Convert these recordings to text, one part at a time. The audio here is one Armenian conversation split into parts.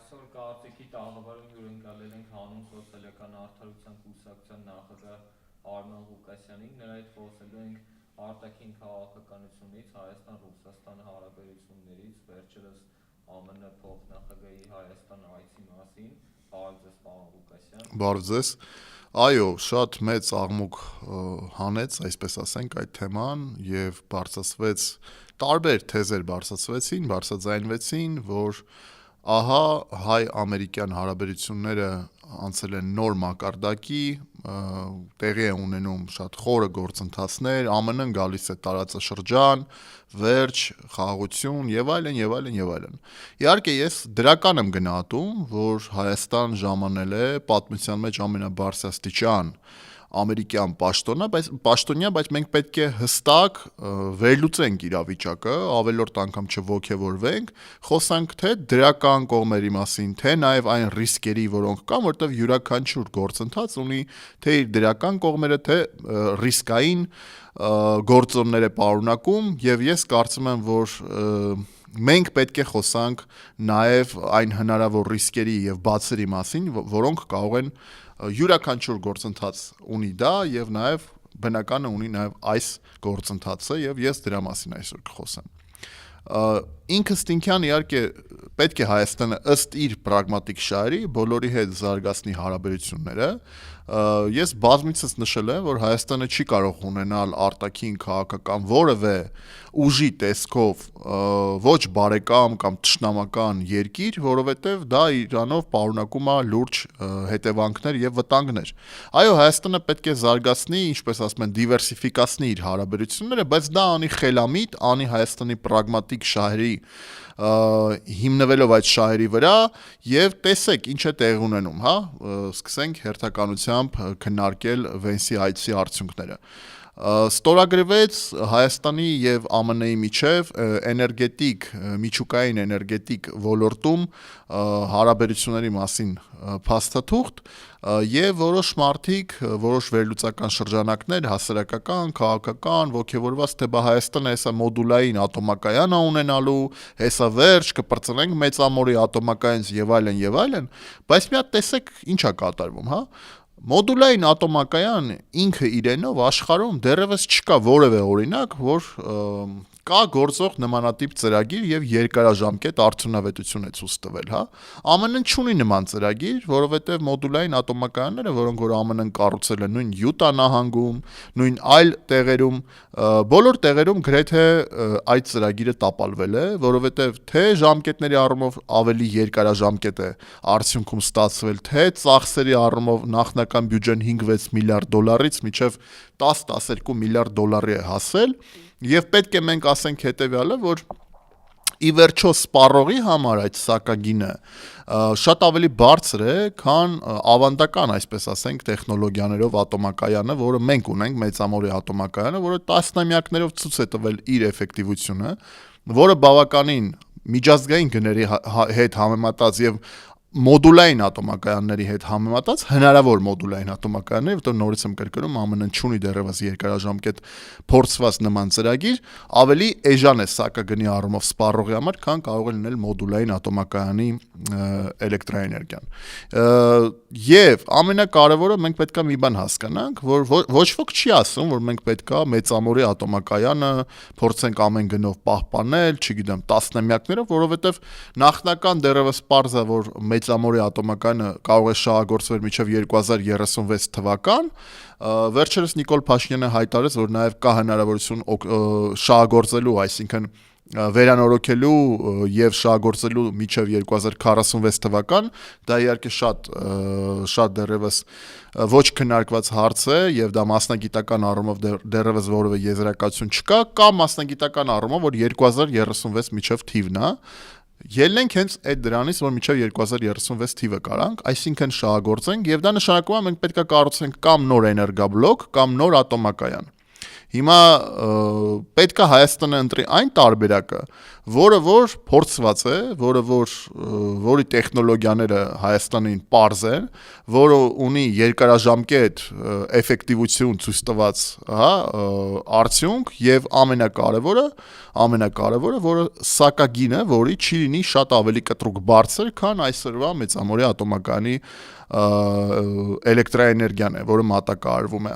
այսօր կարծիքի տաղավարում հյուրընկալել ենք հանուն սոցիալական արդարության կուսակցության նախագահ Արմեն Ղուկասյանին, նրա հետ խոսելու ենք արտաքին քաղաքականությունից, Հայաստան-Ռուսաստան հարաբերություններից, վերջերս ԱՄՆ փոխնախագահի Հայաստան այցի մասին։ Բարև ձեզ, պարոն Ղուկասյան։ Բարև ձեզ։ Այո, շատ մեծ աղմուկ հանեց, այսպես ասենք, այդ թեման եւ բարձրացվեց տարբեր թեզեր բարձրաձայնվեցին, որ ահա հայ-ամերիկյան հարաբերությունները անցել են նոր մակարդակի, տեղի է ունենում շատ խորը գործընթացներ, ԱՄՆ-ն գալիս է տարածաշրջան, վերջ, խաղաղություն եւ այլն եւ այլն եւ այլն։ Իհարկե ես դրական եմ գնահատում, որ Հայաստան ժամանել է պատմության մեջ ամենաբարձրաստիճան ամերիկյան պաշտոնյա, բայց մենք պետք է հստակ վերլուծենք իրավիճակը, ավելորդ անգամ չոգևորվենք, խոսանք թե դրական կողմերի մասին, թե նաև այն ռիսկերի, որոնք կան, որտեղ յուրաքանչյուր գործընթաց ունի թե իր դրական կողմերը, թե ռիսկային գործոններ է պարունակում, եւ ես կարծում եմ, որ մենք պետք է խոսանք նաև այն հնարավոր ռիսկերի եւ բացերի մասին, որոնք կարող են յուրաքանչյուր գործընթաց ունի դա եւ նաեւ բնականը ունի նաեւ այս գործընթացը եւ ես դրա մասին այսօր կխոսեմ։ Ինքս ինքյան իհարկե պետք է Հայաստանը ըստ իր պրագմատիկ շահերի բոլորի հետ զարգացնի հարաբերությունները։ Ես բազմիցս նշել եմ, որ Հայաստանը չի կարող ունենալ արտաքին քաղաքական որևէ ուժի տեսքով ոչ բարեկամ կամ թշնամական երկիր, որովհետև դա իրանով պարունակում է լուրջ հետևանքներ եւ վտանգներ։ Այո, Հայաստանը պետք է զարգացնի, ինչպես ասում են, դիվերսիֆիկացնի իր հարաբերությունները, բայց դա անի խելամիտ, անի Հայաստանի պրագմատիկ շահերի հիմնվելով այդ շահերի վրա եւ տեսեք ինչ է տեղի ունենում, հա, սկսենք հերթականությամբ քննարկել Վենսի այցի արդյունքները։ Ստորագրվեց Հայաստանի եւ ԱՄՆ-ի միջև միջուկային էներգետիկ ոլորտում հարաբերությունների մասին փաստաթուղթ եւ որոշ մարդիկ, որոշ վերլուծական շրջանակներ, հասարակական, քաղաքական, ոգևորված թե բա Հայաստանը հեսա մոդուլային ատոմակայան է ունենալու, հեսա վերջ կպրծնենք մեծամորի ատոմակայանից եւ այլն, բայց մի հատ տեսեք ինչ է կատարվում, հա։ Մոդուլային ատոմակայան ինքը իրենով աշխարհում դեռևս չկա որևէ օրինակ, որ կա գործող նմանատիպ ծրագիր եւ երկարաժամկետ արդյունավետություն է ցույց տվել, հա։ ԱՄՆ-ն չունի նման ծրագիր, որովհետեւ մոդուլային ատոմակայանները, որոնք որ ԱՄՆ-ն կառուցել է նույն Յուտա նահանգում, նույն այլ տեղերում, բոլոր տեղերում գրեթե այդ ծրագիրը տապալվել է, որովհետեւ թե ժամկետների առումով ավելի երկարաժամկետ է արդյունքում ստացվել, թե ծախսերի առումով նախնական բյուջեն 5-6 միլիարդ դոլարից մինչև 10-12 միլիարդ դոլարի է հասել, եւ պետք է մենք ասենք հետեւյալը, որ ի վերջո սպառողի համար այդ սակագինը շատ ավելի բարձր է, քան ավանդական, այսպես ասենք, տեխնոլոգիաներով ատոմակայանը, որը մենք ունենք, մեծամորի ատոմակայանը, որը տասնամյակներով ցույց է տվել իր էֆեկտիվությունը, որը բավականին միջազգային գների հետ համեմատած եւ մոդուլային ատոմակայանների հետ համեմատած հնարավոր մոդուլային ատոմակայաններ, որտեղ նորից եմ կրկնում, ԱՄՆ-ն չունի դեռևս երկարաժամկետ փորձված նման ծրագիր, ավելի էժան է սակագնի առումով սպառողի համար, քան կարող է լինել մոդուլային ատոմակայանի էլեկտրաէներգիան։ Եվ ամենակարևորը մենք պետք է մի բան հասկանանք, որ ոչ ոք չի ասում, որ մենք պետք է մեծամորի ատոմակայանը փորձենք ամեն գնով պահպանել, չգիտեմ, տասնամյակներով, որովհետև նախնական դեռևս պարզ է, որ մեծամորի ատոմակայանը կարող է շահագործվել մինչև 2036 թվական, վերջերս Նիկոլ Փաշինյանը հայտարարեց, որ նաև կա հնարավորություն շահագործելու, այսինքն վերանորոգելու եւ շահագործելու մինչև 2046 թվական, դա իհարկե շատ դեռևս ոչ քննարկված հարց է եւ դա մասնագիտական առումով դեռևս որևէ եզրակացություն չկա, կամ մասնագիտական առումով, որ 2036 մինչև թիվն է, ելնենք հենց այդ դրանից, որ մինչև 2036 թիվը կարանք, այսինքն շահագործենք եւ դա նշանակում է մենք պետք է կառուցենք կամ նոր էներգաբլոկ, կամ նոր ատոմակայան։ Հիմա պետք է Հայաստանը ընտրի այն տարբերակը, որը որ փորձված է, որի տեխնոլոգիաները Հայաստանին պարզ են, որը ունի երկարաժամկետ էֆեկտիվություն ցույց տված, արդյունք եւ ամենակարևորը, որը սակագինը, որի չի լինի շատ ավելի կտրուկ բարձր, քան այսօրվա մեծամորի ատոմակայանի էլեկտրաէներգիան է, որը մատակարարվում է,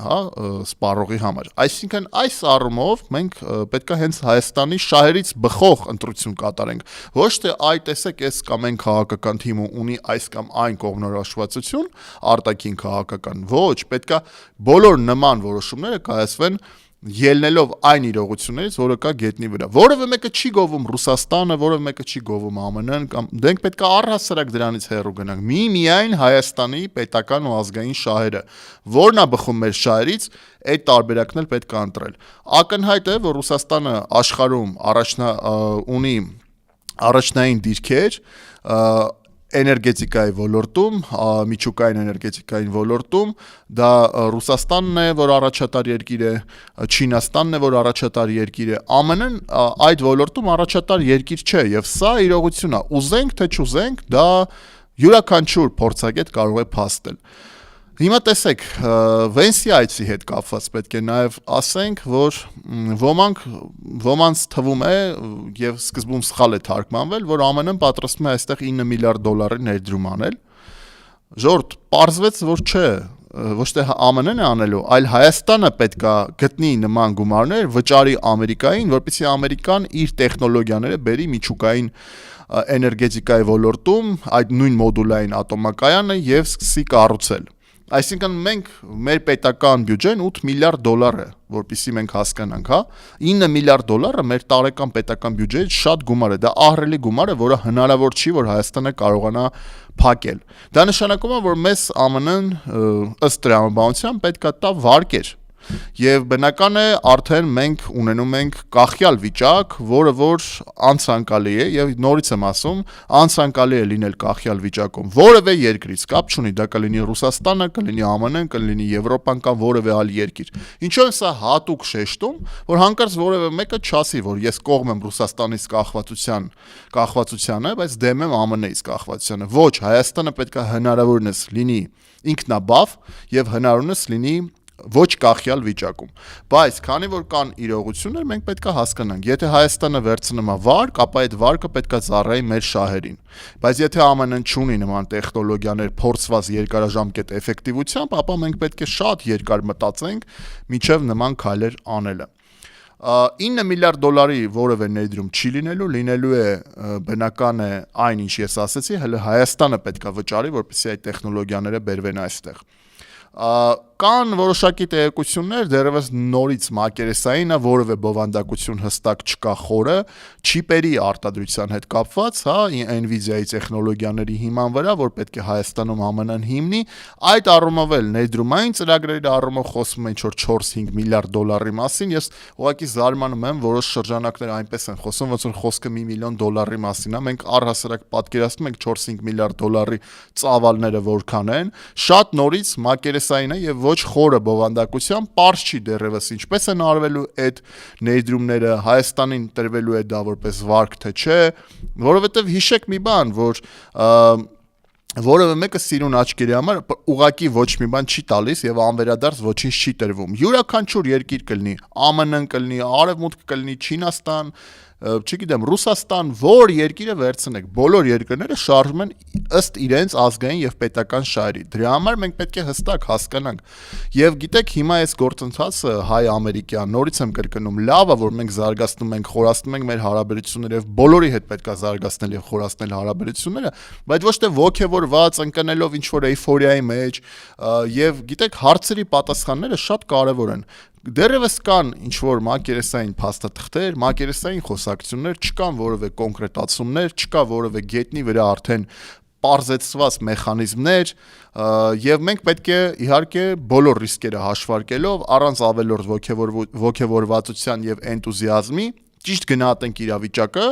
սպառողի համար։ Այսինքն այս առումով մենք պետք է հենց Հայաստանի շահերից բխող ընտրություն կատարենք։ Ոչ թե տեսեք, այս կամ այն քաղաքական թիմը ունի այս կամ այն կողմնորոշվածություն, արտաքին քաղաքական, ոչ, պետք է բոլոր նման որոշումները կայացվեն ելնելով այն իրողություններից, որը կա գետնի վրա։ Որևէ մեկը չի գովում Ռուսաստանը, որևէ մեկը չի գովում ԱՄՆ-ն կամ դենք պետք է առհասարակ դրանից հեռու գնանք։ Միայն Հայաստանի պետական ու ազգային շահերը, որն է բխում մեր շահերից, այդ տարբերակն էլ պետք է ընտրել։ Ակնհայտ է, որ Ռուսաստանը աշխարհում ունի առաջնային դիրքեր էներգետիկայի ոլորտում, միջուկային էներգետիկայի ոլորտում, դա Ռուսաստանն է, որ առաջատար երկիր է, Չինաստանն է, որ առաջատար երկիր է, ԱՄՆ-ն այդ ոլորտում առաջատար երկիր չէ, եւ սա իրողություն է։ Ուզենք թե չուզենք, դա յուրաքանչյուր փորձագետ կարող է փաստել։ Հիմա տեսեք, Վենսի այցի հետ կապված պետք է նաև ասենք, որ ոմանց թվում է եւ սկզբում սխալ է թարգմանվել, որ ԱՄՆ-ն պատրաստվում է այստեղ $9 միլիարդ ներդրում անել։ Ժորդ, պարզվեց, որ չէ, ոչ թե ԱՄՆ-ն է անելու, այլ Հայաստանը պետք է գտնի նման գումարներ, վճարի Ամերիկային, որպեսզի Ամերիկան իր տեխնոլոգիաները բերի միջուկային էներգետիկայի ոլորտում, այդ նույն մոդուլային ատոմակայանը եւ սկսի կառուցել։ Այսինքն մենք մեր պետական բյուջեն $8 միլիարդ է, որպեսզի մենք հասկանանք, $9 միլիարդ մեր տարեկան պետական բյուջեից շատ գումար է, դա ահռելի գումար է, որը հնարավոր չի, որ Հայաստանը կարողանա փակել։ Դա նշանակում է, որ մեզ ԱՄՆ-ն ըստ տրամաբանության պետք է տա վարկեր։ Եվ բնական է, արդեն մենք ունենում ենք կախյալ վիճակ, որը որ անցանկալի է, եւ նորից եմ ասում, անցանկալի է լինել կախյալ վիճակում որևէ երկրից, կապ չունի, դա կլինի Ռուսաստանը, կլինի ԱՄՆ-ն, կլինի Եվրոպան կամ որևէ այլ երկիր։ Ինչո՞վ է սա հատուկ շեշտում, որ հանկարծ որևէ մեկը չասի, որ ես կողմ եմ Ռուսաստանից կախվածությանը, բայց դեմ եմ ԱՄՆ-ից կախվածությանը։ Ոչ, Հայաստանը պետք է հնարավորինս լինի ինքնաբավ եւ հնարավորինս լինի ոչ կախյալ վիճակում։ Բայց քանի որ կան իրողություններ, մենք պետք է հասկանանք, եթե Հայաստանը վերցնում է վարկ, ապա այդ վարկը պետք է ծառայի մեր շահերին։ Բայց եթե ԱՄՆ-ն չունի նման տեխնոլոգիաներ փորձված երկարաժամկետ էֆեկտիվությամբ, ապա մենք պետք է շատ երկար մտածենք միջև նման քայլեր անելը։ $9 միլիարդ որևէ ներդրում չի լինելու է բնական է այն, ինչ ես ասացի, հələ Հայաստանը պետք է վճարի, որպեսզի այդ տեխնոլոգիաները բերվեն այստեղ։ Կան որոշակի տեղեկություններ, դեռևս նորից մակերեսային է, որևէ բովանդակություն հստակ չկա խորը, չիպերի արտադրության հետ կապված, Nvidia-ի տեխնոլոգիաների հիման վրա, որ պետք է Հայաստանում ԱՄՆ-ն հիմնի, այդ առումով էլ ներդրումային ծրագրերի առումով խոսում են 4-5 միլիարդ $-ի մասին, ես ուղղակի զարմանում եմ, որոշ շրջանակներ այնպես են խոսում, ոնց որ խոսքը $1 միլիոն մասին է, մենք առհասարակ պատկերացնում ենք 4-5 միլիարդ $-ի ծավալները որքան են, շատ նորից մակերեսային է եւ ոչ խորը բովանդակությամբ պարզ չի դեռևս ինչպես են արվելու այդ ներդրումները, Հայաստանին տրվելու է դա որպես վարկ թե չէ, որովհետեւ հիշեք մի բան, որ որևէ մեկը սիրուն աչքերի համար ուղակի ոչ մի բան չի տալիս եւ անվերադարձ ոչինչ չի տրվում։ Յուրաքանչյուր երկիր կլինի, ԱՄՆ-ն կլինի, Արևմուտք կլինի, Չինաստան, չգիտեմ, Ռուսաստան, որ երկիրը վերցնեք, բոլոր երկրները շարժվում են ըստ իրենց ազգային եւ պետական շահերի։ Դրա համար մենք պետք է հստակ հասկանանք։ Եվ գիտեք, հիմա այս գործընթացը հայ-ամերիկյան, նորից եմ կրկնում, լավ է, որ մենք զարգացնում ենք, խորացնում ենք մեր հարաբերությունները եւ բոլորի հետ պետք է զարգացնել եւ խորացնել հարաբերությունները, բայց ոչ թե ոգեվորված ընկնելով ինչ-որ էյֆորիայի մեջ, եւ գիտեք, հարցերի պատասխանները շատ կարեւոր են։ Դեռևս կան ինչ-որ մակերեսային փաստաթղթեր, մակերեսային խոսակցություններ, չկան որևէ կոնկրետացումներ, չկա որևէ գետնի վրա արդեն պարզեցված մեխանիզմներ, եւ մենք պետք է իհարկե բոլոր ռիսկերը հաշվարկելով առանց ավելորդ ոգևորվածության եւ էնտուզիազմի ճիշտ գնահատենք իրավիճակը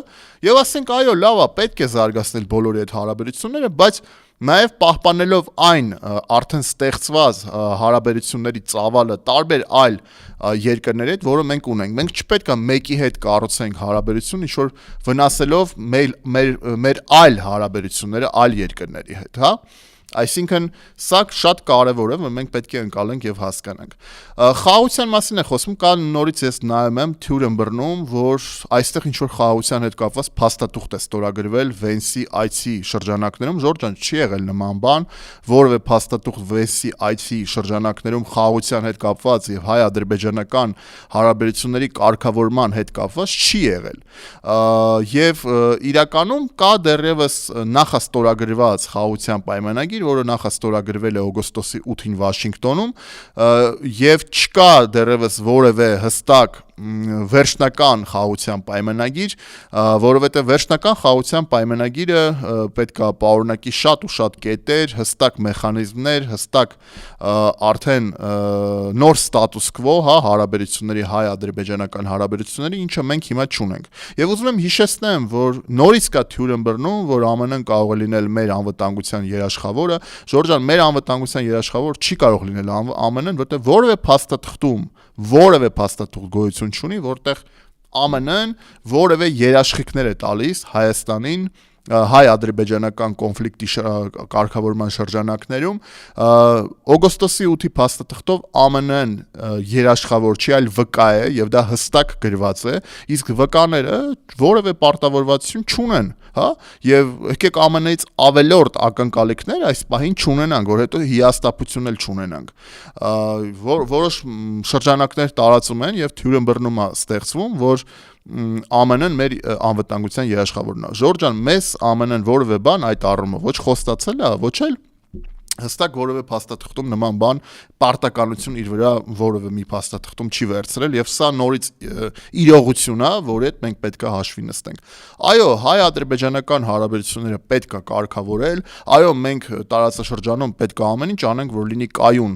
եւ ասենք այո, լավ է, պետք է զարգացնել բոլորի այդ հարաբերությունները, բայց նաև պահպանելով այն արդեն ստեղծված հարաբերությունների ծավալը տարբեր այլ երկրների հետ, որը մենք ունենք։ Մենք չպետք է մեկի հետ կառուցենք հարաբերություն, ինչ որ վնասելով մեր այլ հարաբերությունները այլ երկրների հետ, հա։ Այսինքն սա շատ կարևոր է, որ մենք պետք է ընկալենք եւ հասկանանք։ Խաղաղության մասին է խոսում, կա նորից ես նայում եմ թյուր ըմբռնում, որ այստեղ ինչ որ խաղաղության հետ կապված փաստաթուղթ է ստորագրվել Վենսի այցի շրջանակներում, Ժորժան չի եղել նման բան, որևէ փաստաթուղթ Վենսի այցի շրջանակներում խաղաղության հետ կապված եւ հայ-ադրբեջանական հարաբերությունների կարգավորման հետ կապված չի եղել։ Եվ իրականում կա դեռևս նախաստորագրված խաղաղության պայմանագիր, որը նախաստորագրվել է օգոստոսի 8-ին Վաշինգտոնում եւ չկա դեռևս որևէ հստակ վերջնական խաղաղության պայմանագիր, որովհետեւ վերջնական խաղաղության պայմանագիրը պետք է պարունակի շատ ու շատ կետեր, հստակ մեխանիզմներ, հստակ արդեն նոր ստատուս քվո, հա, հարաբերությունների հայ-ադրբեջանական հարաբերությունների, ինչը մենք հիմա չունենք։ Եվ ուզում եմ հիշեցնեմ, որ նորից կա թյուր ըմբռնում, որ ԱՄՆ-ն կարող է լինել մեր անվտանգության երաշխավորը, Ժորժան, մեր անվտանգության երաշխավոր չի կարող լինել ԱՄՆ-ն, որտեղ որևէ փաստաթուղթ գոյություն չունի, որտեղ ԱՄՆ-ն որևէ երաշխիքներ է տալիս Հայաստանին հայ-ադրբեջանական կոնֆլիկտի կարգավորման շրջանակներում օգոստոսի 8-ի փաստաթղթով ԱՄՆ-ն երաշխավոր չի, այլ վկա է եւ դա հստակ գրված է, իսկ վկաները որևէ պարտավորվածություն չունեն, հա, եւ եկեք ԱՄՆ-ից ավելորդ ակնկալիքներ այս պահին չունենանք, որ հետո հիաստապություն էլ չունենանք։ Որոշ շրջանակներ տարածում են եւ թյուր ըմբռնում է ստեղծվում, որ ԱՄՆ-ն մեր անվտանգության երաշխավորն է։ Ժորժան, մեզ ԱՄՆ-ն որևէ բան այդ առումով ոչ խոստացել է, ոչ էլ հստակ որևէ փաստաթղթում նման բան պարտականություն իր վրա որևէ մի փաստաթղթում չի վերցրել եւ սա նորից իրողություն է, որ այդ մենք պետք է հաշվի նստենք։ Այո, հայ-ադրբեջանական հարաբերությունները պետք է կարգավորել, այո, մենք տարածաշրջանում պետք է ամեն ինչ անենք, որ լինի կայուն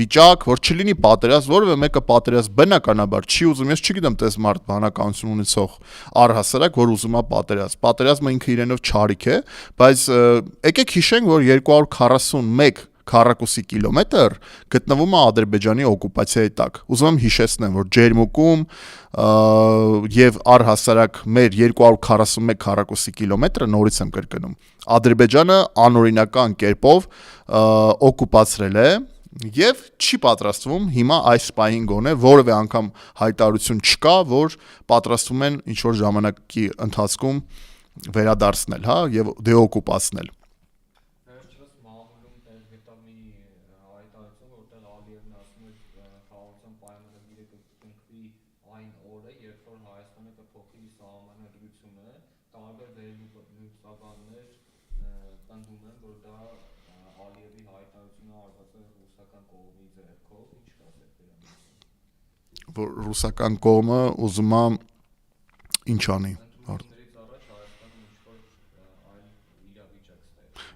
վիճակ, որ չլինի պատերազմ, որևէ մեկը պատերազմ բնականաբար չի ուզում, ես չգիտեմ տես մարդ բանականություն ունեցող առհասարակ, որ ուզում է պատերազմը ինքը իրենով չարիք է, բայց եկեք հիշենք, որ 241 քառակուսի կիլոմետր գտնվում է Ադրբեջանի օկուպացիայի տակ։ Ուզում եմ հիշեցնեմ, որ Ջերմուկում եւ առհասարակ մեր 241 քառակուսի կիլոմետրը նորից եմ կրկնում։ Ադրբեջանը անօրինական կերպով օկուպացրել է եւ չի պատրաստվում հիմա այս պահին գոնե որևէ անգամ հայտարարություն չկա, որ պատրաստվում են ինչ որ ժամանակի ընթացքում վերադարձնել, հա, եւ դեօկուպացնել։ Որ ռուսական կողմը ուզում է ինչ անի։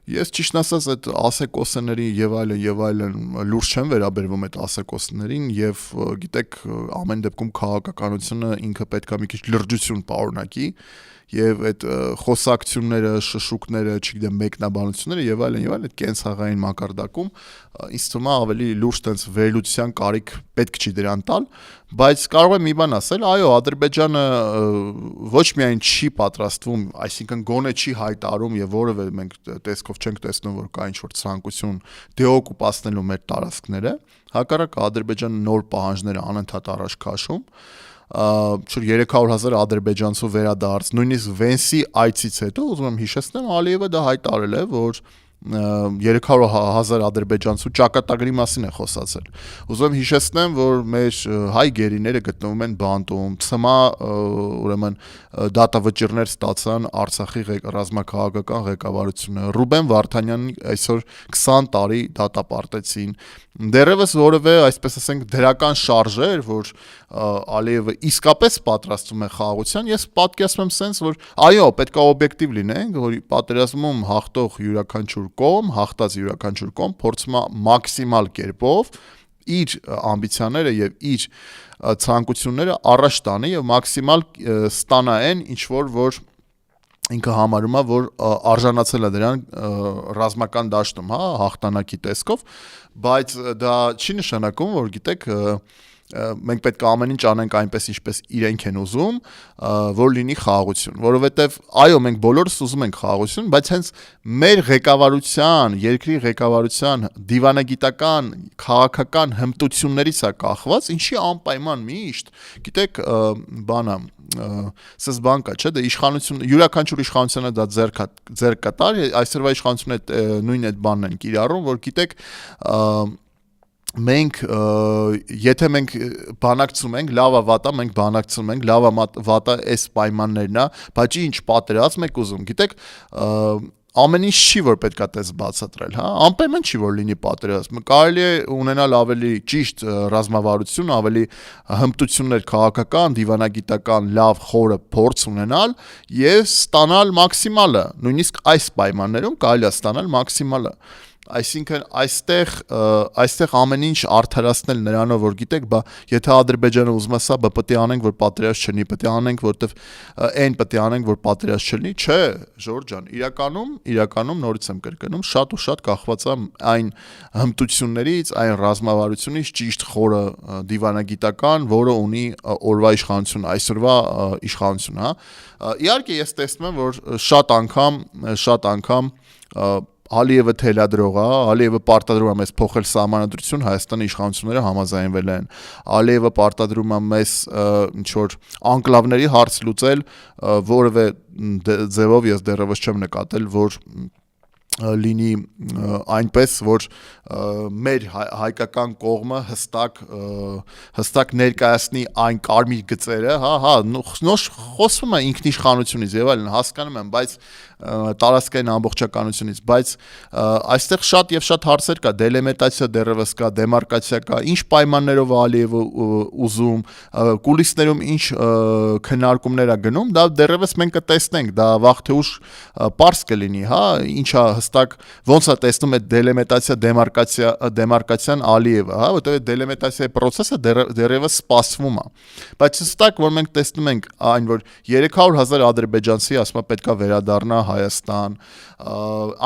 Ես ճիշտ ասած այդ ասեկոսների եւ այլն լուրջ չեմ վերաբերվում այդ ասեկոսներին եւ գիտեք ամեն դեպքում քաղաքականությունը ինքը պետք է մի քիչ լրջություն պարունակի եւ այդ խոսակցությունները, շշուկները, չգիտեմ, մեկնաբանությունները եւ այլն այդ կենցաղային մակարդակում ինձ թվում է ավելի լուրջ տենց վերլուծության կարիք պետք չի դրան տալ, բայց կարող եմ մի բան ասել, այո, Ադրբեջանը ոչ միայն չի պատրաստվում, այսինքն գոնե չի հայտարարում եւ որևէ մենք տեսքով չենք տեսնում, որ կա ինչ-որ ցանկություն դեօկուպացնելու մեր տարածքները, հակառակը Ադրբեջանը նոր պահանջներ անընդհատ առաջ քաշում, 300,000 ադրբեջանցու վերադարձ, նույնիսկ Վենսի այցից հետո ուզում եմ հիշեցնեմ, Ալիևը դա հայտարարել է, որ 300,000 ադրբեջանցու ճակատագրի մասին է խոսացել։ Ուզում եմ հիշեցնեմ, որ մեր հայ գերիները գտնվում են բանտում, ցմա ուրեմն դատավճիռներ ստացան Արցախի ռազմաքաղաքական ղեկավարությունը։ Ռուբեն Վարդանյանին այսօր 20 տարի դատապարտեցին։ Դեռևս որևէ, այսպես ասենք, դրական շարժեր, որ Ալիևը իսկապես պատրաստվում է խաղաղության, ես պատկերացնում եմ sense, որ այո, պետք է օբյեկտիվ լինենք, որ պատերազմում հաղթող յուրաքանչյուր կողմ, հաղթած յուրաքանչյուր կողմ փորձում է մաքսիմալ կերպով իր ամբիցիաները եւ իր ցանկությունները առաջ տանի եւ մաքսիմալ ստանա այն ինչ որ ինքը համարում է, որ արժանացել է դրան ռազմական դաշտում, հա, հաղթանակի տեսքով, բայց դա չի նշանակում, որ գիտեք, մենք պետք է ամեն ինչ անենք այնպես ինչպես իրենք են ուզում, որ լինի խաղաղություն, որովհետև այո, մենք բոլորս ուզում ենք խաղաղություն, բայց հենց մեր ղեկավարության, երկրի ղեկավարության դիվանագիտական, քաղաքական հմտություններից է կախված, ինչի անպայման միշտ, գիտեք, բանը սես բան կա, չէ՞, դե իշխանություն, յուրաքանչյուր իշխանությունը դա ձեռք կտար, այսօրվա իշխանությունը նույն այդ բանն են կիրառում, որ գիտեք, մենք եթե մենք բանակցում ենք, լավա վատա մենք բանակցում ենք, լավա վատա այս պայմաններն է, բայց ինչ պատերազմ եք ուզում, գիտեք, ամեն ինչ չի որ պետքա տես բացատրել, հա, անպայման չի որ լինի պատերազմ, կարելի է ունենալ ավելի ճիշտ ռազմավարություն, ավելի հմտություններ քաղաքական, դիվանագիտական, լավ խորը փորձ ունենալ եւ ստանալ մաքսիմալը, նույնիսկ այս պայմաններում կարելի է ստանալ մաքսիմալը։ Այսինքն այստեղ ամեն ինչ արդարացնել նրանով, որ գիտեք, բա եթե Ադրբեջանը ուզում է սա, բա պետք է անենք, որ պատերազմ չլինի, պետք է անենք, որտեվ այն պետք է անենք, որ պատերազմ չլինի, չէ, Ժորժ ջան, իրականում նորից եմ կրկնում, շատ ու շատ կախված է այն հմտություններից, այն ռազմավարությունից ճիշտ խորը դիվանագիտական, որը ունի օրվա իշխանությունը, այսօրվա իշխանությունը, հա։ Իհարկե ես տեսնում եմ, որ շատ անգամ Ալիևը թելադրող է, Ալիևը պարտադրում է մեզ փոխել սահմանադրություն, Հայաստանի իշխանությունները համաձայնվել են։ Ալիևը պարտադրում է մեզ ինչ որ անկլավների հարց լուծել, որևէ ձևով ես դեռևս չեմ նկատել, որ լինի այնպես, որ մեր հայկական կողմը հստակ ներկայացնի այն կարմիր գծերը, հա, խոսվում է ինքնիշխանությունից եւ այլն, հասկանում եմ, բայց տարածքային ամբողջականությունից, բայց այստեղ շատ եւ շատ հարցեր կա, դելիմիտացիա դեռևս կա, դեմարկացիա կա, ինչ պայմաններով Ալիևը ուզում, կուլիսներում ինչ քննարկումներ է գնում, դա դեռևս մենք կտեսնենք, դա վաղ թե ուշ պարզ կլինի, հա, ինչա հստակ ոնց է տեսնում այդ դելիմիտացիա դեմարկացիան Ալիևը, հա, որտեղ դելիմիտացիայի process-ը դեռևս սպասվում է, բայց հստակ որ մենք տեսնում ենք այն, որ 300,000 ադրբեջանցի ասում է պետքա վերադառնա Հայաստան,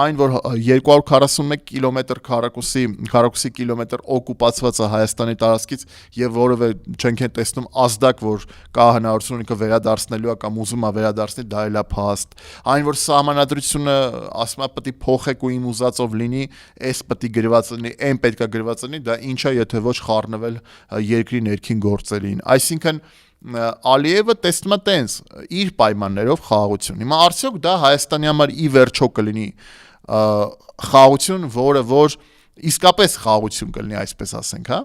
այն որ 241 կիլոմետր քառակուսի կիլոմետր օկուպացված է Հայաստանի տարածքից եւ որևէ չենք տեսնում ազդակ, որ կա հնարավորություն ինքը վերադարձնելու է կամ ուզում է վերադարձնել, դա էլ է փաստ, այն որ սահմանադրությունը ասում է պետք է փոխեք ու իմ ուզածով լինի, այս պետք է գրված լինի, այն պետքա գրված լինի, դա ինչ է, եթե ոչ խառնվել երկրի ներքին գործերին, այսինքն Ալիևը տեսնում է տենց իր պայմաններով խաղաղություն։ Հիմա արդյոք դա Հայաստանի համար ի վերջո կլինի խաղաղություն, որ իսկապես խաղաղություն կլինի, այսպես ասենք, հա։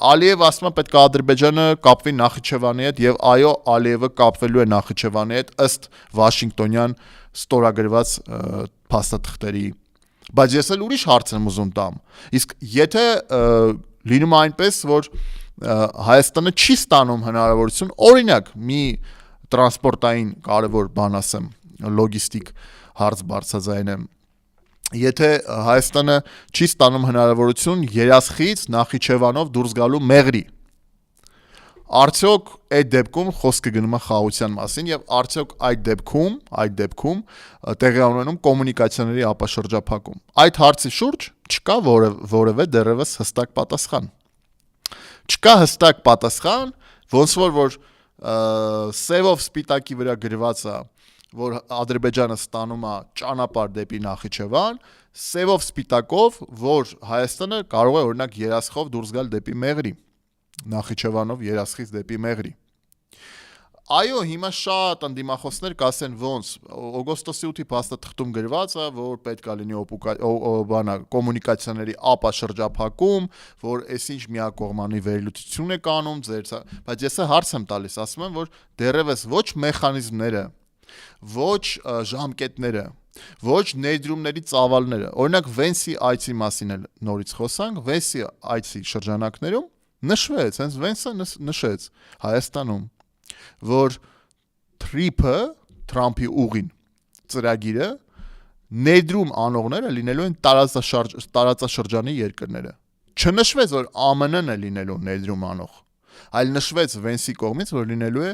Ալիևը ասում է պետք է Ադրբեջանը կապվի Նախիջևանի հետ եւ այո, Ալիևը կապվելու է Նախիջևանի հետ ըստ Վաշինգտոնյան ստորագրված փաստաթղթերի։ Բայց ես էլ ուրիշ հարց եմ ուզում տամ։ Իսկ եթե լինում է այնպես, որ Հայաստանը չի ստանում հնարավորություն, օրինակ, մի տրանսպորտային կարևոր բան ասեմ, լոգիստիկ հարց բարձրաձայնեմ, եթե Հայաստանը չի ստանում հնարավորություն Երասխից Նախիջևանով դուրս գալու մեղրի, արդյոք այդ դեպքում խոսքը գնում է խաղաղության մասին եւ արդյոք այդ դեպքում տեղի ունենում կոմունիկացիաների ապաշրջափակում։ Այդ հարցի շուրջ չկա որևէ դեռևս հստակ պատասխան։ Չկա հստակ պատասխան, ոնց որ սևով սպիտակի վրա գրված է, որ Ադրբեջանը ստանում է ճանապարհ դեպի Նախիջևան, սևով սպիտակով, որ Հայաստանը կարող է օրինակ Երասխով դուրս գալ դեպի Մեղրի, Նախիջևանով Երասխից դեպի Մեղրի։ Այո, հիմա շատ անդիմախոսներ կասեն ոնց, օգոստոսի 8-ի փաստաթղթում գրված է, որ պետք է լինի կոմունիկացիաների ապաշրջափակում, որ այսինչ միակողմանի վերլուծություն է կանում, բայց ես հարց եմ տալիս, ասում եմ, որ դեռևս ոչ մեխանիզմները, ոչ ժամկետները, ոչ ներդրումների ծավալները, օրինակ Վենսի այցի մասին էլ նորից խոսանք, Վենսի այցի շրջանակներում նշվեց, հենց Վենսը նշեց Հայաստանում, որ Թրամփի ուղին ծրագիրը ներդրում անողները լինելու են տարածաշրջանի երկրները, Չնշվեց, որ ԱՄՆ-ն է լինելու ներդրում անող, այլ նշվեց Վենսի կողմից, որ լինելու է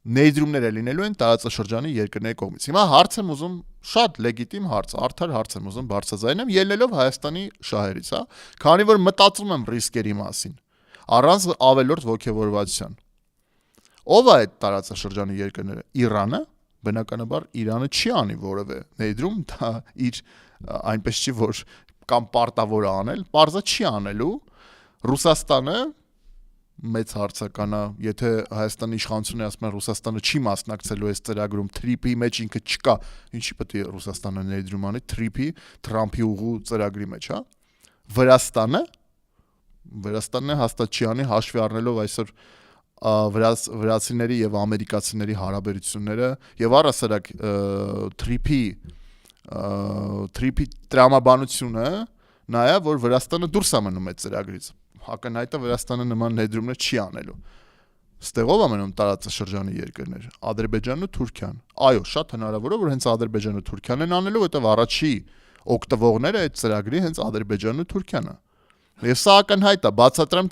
ներդրումները լինելու են տարածաշրջանի երկրների կողմից։ Հիմա հարց եմ ուզում, շատ լեգիտիմ հարց, արդար հարց եմ ուզում բարձրաձայնեմ, ելնելով Հայաստանի շահերից, հա, քանի որ մտածում եմ ռիսկերի մասին, առանց ավելորդ ոգևորվածության։ Ո՞վ է այդ տարածաշրջանի երկրները։ Իրանը, բնականաբար Իրանը չի անի որևէ ներդրում, դա իր այնպես չի, որ կամ պարտավոր է անել, պարզա չի անելու։ Ռուսաստանը մեծ հարցականա, եթե Հայաստանի իշխանությունները ասում են Ռուսաստանը չի մասնակցելու այս ծրագրում, TRIP-ի մեջ ինքը չկա, ինչի պետք է Ռուսաստանը ներդրում անի TRIP-ի, Թրամփի ուղու ծրագրի մեջ, հա։ Վրաստանն հաստատ չի անի, հաշվի առնելով այսօր վրացիների եւ ամերիկացիների հարաբերությունները եւ առասարակ TRIP-ի տրամաբանությունը նայա, որ Վրաստանը դուրս է մնում այդ ծրագրից։ Հակնհայտը Վրաստանը նման ներդրումներ չի անելու։ Ստեղով է մնում տարածաշրջանի երկրներ, Ադրբեջանն ու Թուրքիան։ Այո, շատ հնարավոր է, որ հենց Ադրբեջանն ու Թուրքիան են անելու, որտեղ առաջի օգտվողները այդ ծրագրի հենց Ադրբեջանն ու Թուրքիան է։ Եվ սա ակնհայտ է, բացատրեմ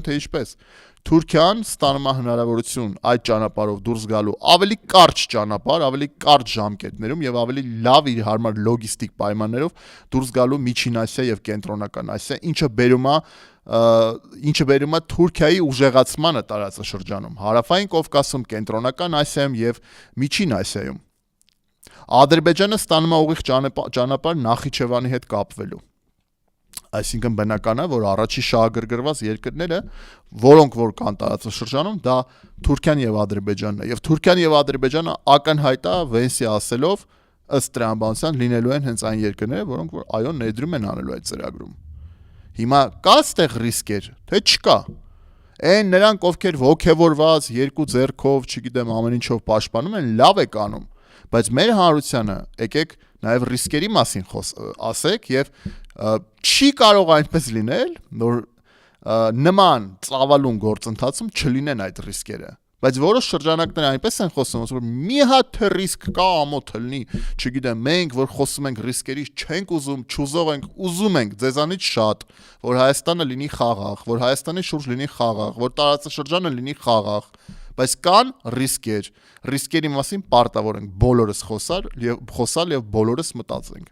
թե ինչպես։ Թուրքիան ստանում է հնարավորություն այդ ճանապարհով դուրս գալու ավելի կարճ ճանապարհ, ավելի կարճ ժամկետներում եւ ավելի լավ իր հարմար լոգիստիկ պայմաններով դուրս գալու Միջին Ասիա եւ Կենտրոնական Ասիա, ինչը բերում է Թուրքիայի ուժեղացմանը տարածաշրջանում, Հարավային Կովկասում, Կենտրոնական Ասիայում եւ Միջին Ասիայում։ Ադրբեջանը ստանում է ուղիղ ճանապարհ Նախիջևանի հետ կապվելու։ Այսինքն բնական է, որ առաջի շահագրգռված երկրները, որոնք որ կան տարածաշրջանում, դա Թուրքիան եւ Ադրբեջանն է։ Եվ Թուրքիան եւ Ադրբեջանը ակնհայտ է Վենսի ասելով, ըստ տրամաբանության լինելու են հենց այն երկրները, որոնք որ այո ներդրում են անելու այդ ծրագրում։ Հիմա կա ստեղ ռիսկեր, թե չկա։ Այն նրանք, ովքեր ոգևորված, երկու ձեռքով, չգիտեմ, ամեն ինչով պաշտպանում են, լավ եք անում, բայց մեր հանրությանը եկեք նաև ռիսկերի մասին ասեք եւ չի կարող այնպես լինել, որ նման ծավալուն գործընթացում չլինեն այդ ռիսկերը։ Բայց որոշ շրջանակներ այնպես են խոսում, որ մի հատ ռիսկ կա, ամոթ լինի, չգիտեմ, մենք որ խոսում ենք ռիսկերից չենք ուզում, չուզող ենք, ուզում ենք ձեզանից շատ, որ Հայաստանը լինի խաղաղ, որ Հայաստանի շուրջ լինի խաղաղ, որ տարածաշրջանը լինի խաղաղ, բայց կան ռիսկեր, ռիսկերի մասին պարտավոր ենք բոլորս խոսալ եւ բոլորս մտածենք։